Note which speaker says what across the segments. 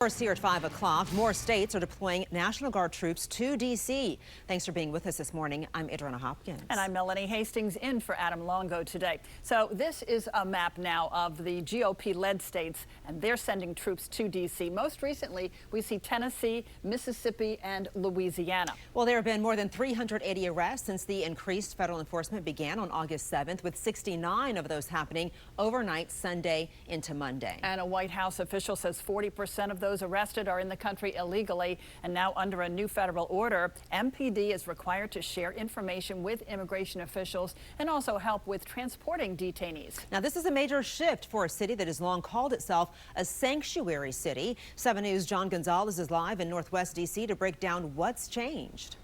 Speaker 1: First here at 5 o'clock, more states are deploying National Guard troops to D.C. Thanks for being with us this morning. I'm Adriana Hopkins.
Speaker 2: And I'm Melanie Hastings in for Adam Longo today. So this is a map now of the GOP-led states, and they're sending troops to D.C. Most recently, we see Tennessee, Mississippi, and Louisiana.
Speaker 1: Well, there have been more than 380 arrests since the increased federal enforcement began on August 7th, with 69 of those happening overnight Sunday into Monday.
Speaker 2: And a White House official says 40% of those arrested are in the country illegally, and now under a new federal order, MPD is required to share information with immigration officials and also help with transporting detainees.
Speaker 1: Now, this is a major shift for a city that has long called itself a sanctuary city. 7 News' John Gonzalez is live in Northwest D.C. to break down what's changed.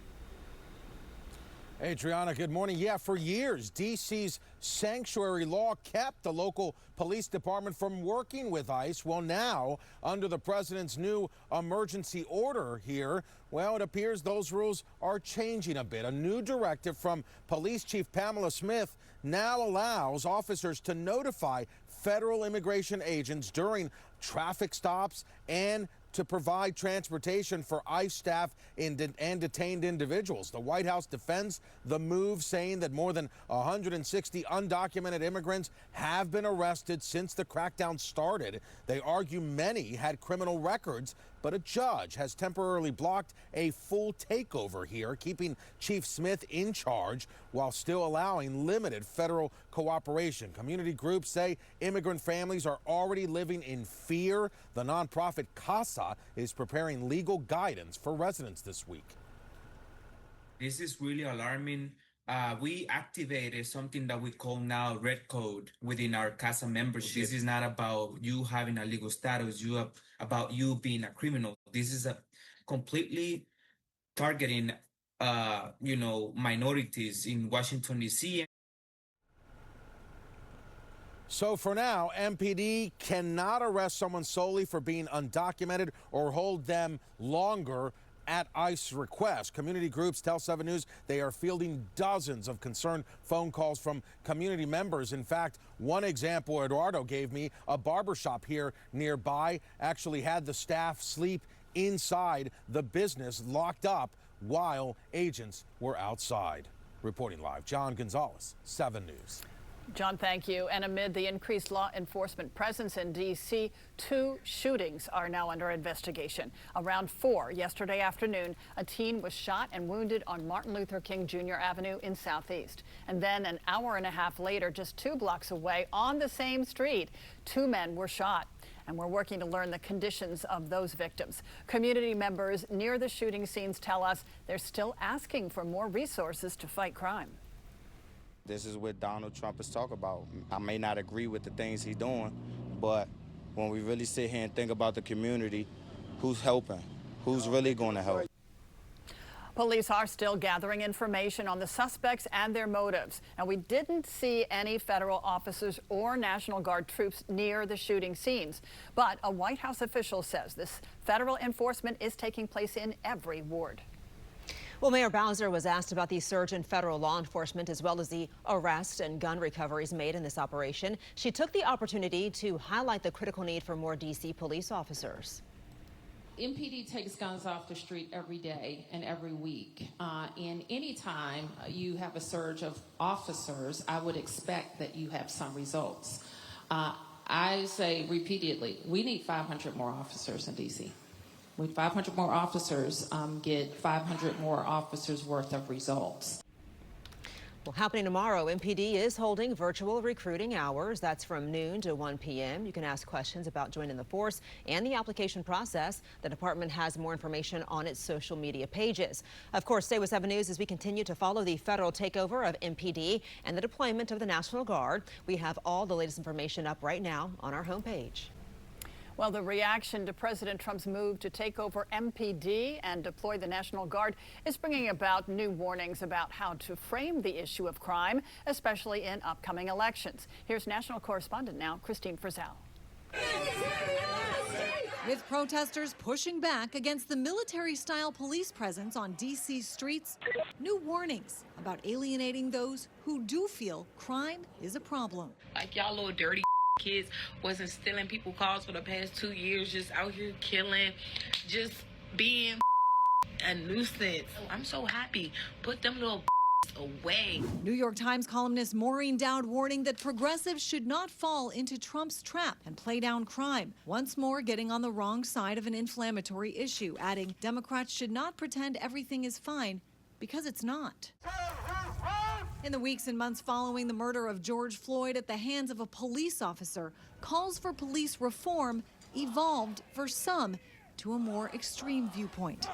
Speaker 3: Adriana, good morning. Yeah, for years, D.C.'s sanctuary law kept the local police department from working with ICE. Well, now, under the president's new emergency order here, well, it appears those rules are changing a bit. A new directive from Police Chief Pamela Smith now allows officers to notify federal immigration agents during traffic stops and to provide transportation for ICE staff and detained individuals. The White House defends the move, saying that more than 160 undocumented immigrants have been arrested since the crackdown started. They argue many had criminal records, but a judge has temporarily blocked a full takeover here, keeping Chief Smith in charge while still allowing limited federal cooperation. Community groups say immigrant families are already living in fear. The nonprofit CASA is preparing legal guidance for residents this week.
Speaker 4: This is really alarming. We activated something that we call now red code within our CASA membership. This is not about you having a legal status, about you being a criminal. This is a completely targeting, minorities in Washington, D.C.
Speaker 3: So for now, MPD cannot arrest someone solely for being undocumented or hold them longer at ICE request. Community groups tell 7 News they are fielding dozens of concerned phone calls from community members. In fact, one example Eduardo gave me, a barbershop here nearby actually had the staff sleep inside the business, locked up while agents were outside. Reporting live, John Gonzalez, 7 News.
Speaker 2: John, thank you. And amid the increased law enforcement presence in D.C., 2 shootings are now under investigation. Around 4 yesterday afternoon, a teen was shot and wounded on Martin Luther King Jr. Avenue in Southeast. And then an hour and a half later, just 2 blocks away on the same street, 2 men were shot. And we're working to learn the conditions of those victims. Community members near the shooting scenes tell us they're still asking for more resources to fight crime.
Speaker 5: This is what Donald Trump is talking about. I may not agree with the things he's doing, but when we really sit here and think about the community, who's helping? Who's really going to help?
Speaker 2: Police are still gathering information on the suspects and their motives. And we didn't see any federal officers or National Guard troops near the shooting scenes. But a White House official says this federal enforcement is taking place in every ward.
Speaker 1: Well, Mayor Bowser was asked about the surge in federal law enforcement as well as the arrest and gun recoveries made in this operation. She took the opportunity to highlight the critical need for more D.C. police officers.
Speaker 6: MPD takes guns off the street every day and every week. And any time you have a surge of officers, I would expect that you have some results. I say repeatedly, we need 500 more officers in D.C. With 500 more officers, get 500 more officers worth of results.
Speaker 1: Well, happening tomorrow, MPD is holding virtual recruiting hours. That's from noon to 1 p.m. You can ask questions about joining the force and the application process. The department has more information on its social media pages. Of course, stay with 7 News as we continue to follow the federal takeover of MPD and the deployment of the National Guard. We have all the latest information up right now on our homepage.
Speaker 2: Well, the reaction to President Trump's move to take over MPD and deploy the National Guard is bringing about new warnings about how to frame the issue of crime, especially in upcoming elections. Here's national correspondent now, Christine Frizzell.
Speaker 7: With protesters pushing back against the military-style police presence on D.C.'s streets, new warnings about alienating those who do feel crime is a problem.
Speaker 8: Like y'all little dirty kids wasn't stealing people cars for the past 2 years, just out here killing, just being a nuisance. I'm so happy. Put them little away.
Speaker 7: New York Times columnist Maureen Dowd warning that progressives should not fall into Trump's trap and play down crime, once more getting on the wrong side of an inflammatory issue, adding Democrats should not pretend everything is fine because it's not. In the weeks and months following the murder of George Floyd at the hands of a police officer, calls for police reform evolved for some to a more extreme viewpoint.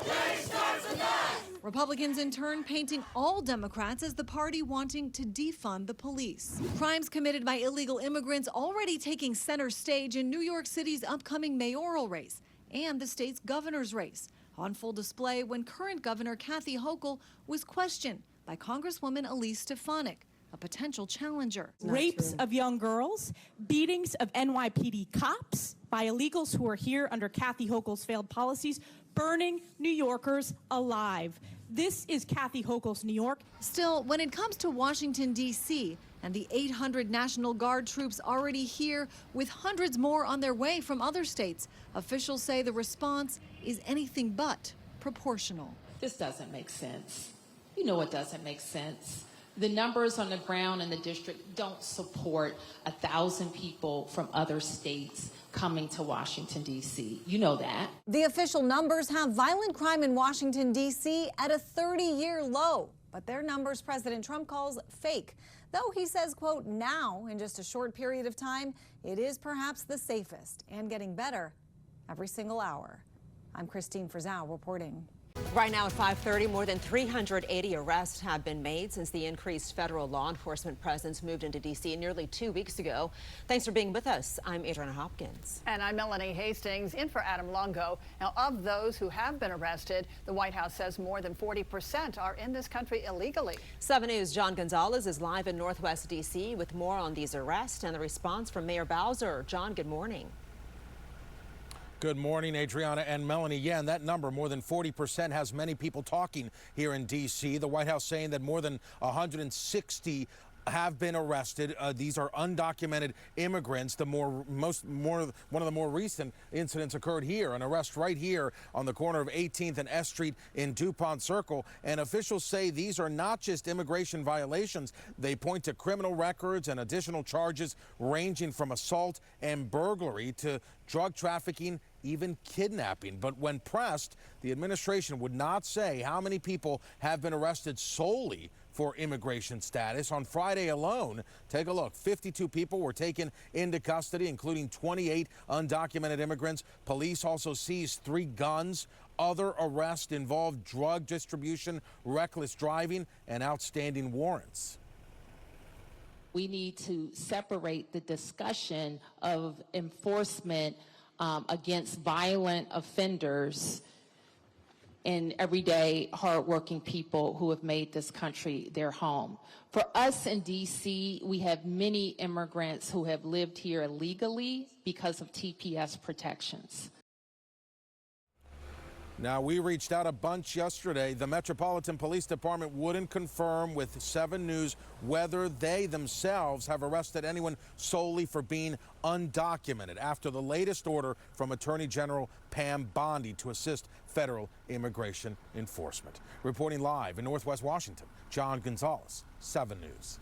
Speaker 7: Republicans in turn painting all Democrats as the party wanting to defund the police. Crimes committed by illegal immigrants already taking center stage in New York City's upcoming mayoral race and the state's governor's race, on full display when current Governor Kathy Hochul was questioned by Congresswoman Elise Stefanik, a potential challenger.
Speaker 9: Rapes of young girls, beatings of NYPD cops by illegals who are here under Kathy Hochul's failed policies, burning New Yorkers alive. This is Kathy Hochul's New York.
Speaker 7: Still, when it comes to Washington, D.C., and the 800 National Guard troops already here with hundreds more on their way from other states, officials say the response is anything but proportional.
Speaker 6: This doesn't make sense. You know it doesn't make sense. The numbers on the ground in the district don't support 1,000 people from other states coming to Washington, D.C. You know that.
Speaker 7: The official numbers have violent crime in Washington, D.C. at a 30-year low. But their numbers President Trump calls fake. Though he says, quote, now, in just a short period of time, it is perhaps the safest and getting better every single hour. I'm Christine Frizzau reporting.
Speaker 1: Right now at 5:30, more than 380 arrests have been made since the increased federal law enforcement presence moved into D.C. nearly 2 weeks ago. Thanks for being with us. I'm Adriana Hopkins.
Speaker 2: And I'm Melanie Hastings, in for Adam Longo. Now, of those who have been arrested, the White House says more than 40% are in this country illegally.
Speaker 1: 7 News' John Gonzalez is live in Northwest D.C. with more on these arrests and the response from Mayor Bowser. John, good morning.
Speaker 3: Good morning, Adriana and Melanie. Yeah, and that number, more than 40%, has many people talking here in D.C. The White House saying that more than 160 have been arrested. These are undocumented immigrants. One of the more recent incidents occurred here, an arrest right here on the corner of 18th and S Street in DuPont Circle. And officials say these are not just immigration violations. They point to criminal records and additional charges ranging from assault and burglary to drug trafficking, even kidnapping. But when pressed, the administration would not say how many people have been arrested solely for immigration status. On Friday alone, take a look, 52 people were taken into custody, including 28 undocumented immigrants. Police also seized 3 guns. Other arrests involved drug distribution, reckless driving, and outstanding warrants.
Speaker 6: We need to separate the discussion of enforcement against violent offenders and everyday hardworking people who have made this country their home. For us in D.C., we have many immigrants who have lived here illegally because of TPS protections.
Speaker 3: Now, we reached out a bunch yesterday. The Metropolitan Police Department wouldn't confirm with 7 News whether they themselves have arrested anyone solely for being undocumented after the latest order from Attorney General Pam Bondi to assist federal immigration enforcement. Reporting live in Northwest Washington, John Gonzalez, 7 News.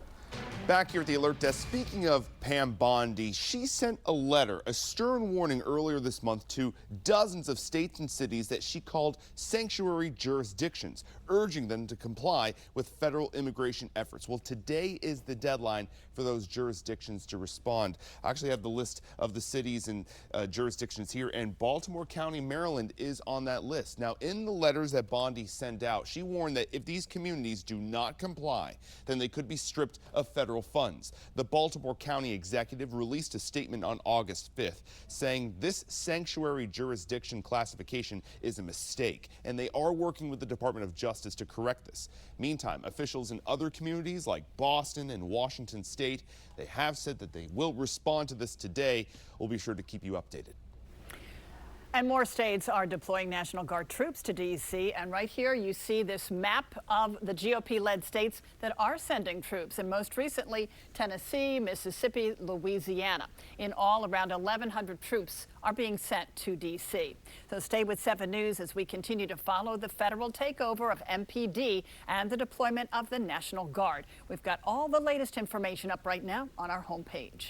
Speaker 10: Back here at the Alert Desk, speaking of Pam Bondi, she sent a letter, a stern warning earlier this month to dozens of states and cities that she called sanctuary jurisdictions, urging them to comply with federal immigration efforts. Well, today is the deadline for those jurisdictions to respond. I actually have the list of the cities and jurisdictions here, and Baltimore County, Maryland is on that list. Now, in the letters that Bondi sent out, she warned that if these communities do not comply, then they could be stripped of federal funds. The Baltimore County executive released a statement on August 5th saying this sanctuary jurisdiction classification is a mistake, and they are working with the Department of Justice to correct this. Meantime, officials in other communities like Boston and Washington State, they have said that they will respond to this today. We'll be sure to keep you updated.
Speaker 2: And more states are deploying National Guard troops to D.C. And right here you see this map of the GOP-led states that are sending troops. And most recently, Tennessee, Mississippi, Louisiana. In all, around 1,100 troops are being sent to D.C. So stay with 7 News as we continue to follow the federal takeover of MPD and the deployment of the National Guard. We've got all the latest information up right now on our homepage.